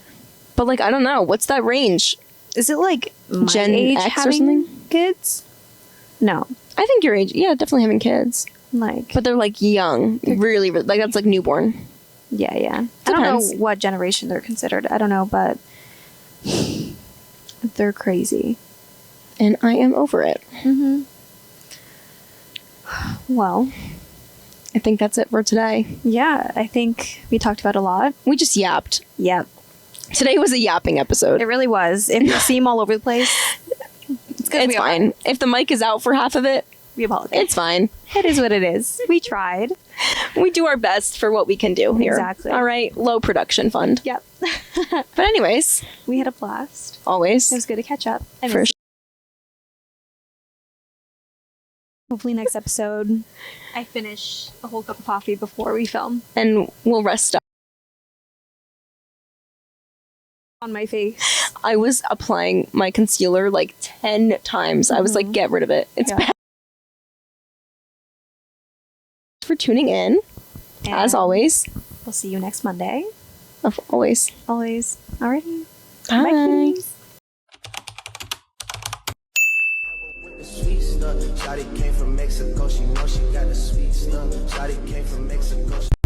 But like, I don't know. What's that range? Is it like my Gen age X or having something? kids? No. I think your age. Yeah, definitely having kids. Like, But they're like young. Really, like that's like newborn. yeah. I don't know Depends. what generation they're considered. I don't know, but they're crazy. And I am over it. Well, I think that's it for today. yeah, I think we talked about a lot. We just yapped. Yep. Today was a yapping episode. It really was. If you seem all over the place, it's 'cause It's we are. fine. If the mic is out for half of it, We apologize. it's fine. It is what it is. We tried. We do our best for what we can do here. Exactly. All right. Low production fund. Yep. But anyways, We had a blast. always. It was good to catch up. I For missed you. Hopefully next episode I finish a whole cup of coffee before we film. And we'll rest up. On my face. I was applying my concealer like 10 times. I was like, get rid of it. It's Yeah. bad. Thanks for tuning in, as And always. We'll see you next Monday. Always. Always. Alrighty. Bye. Bye. Sweet stuff, shawty Mexico, she know she got the sweet stuff. Shawty came from Mexico.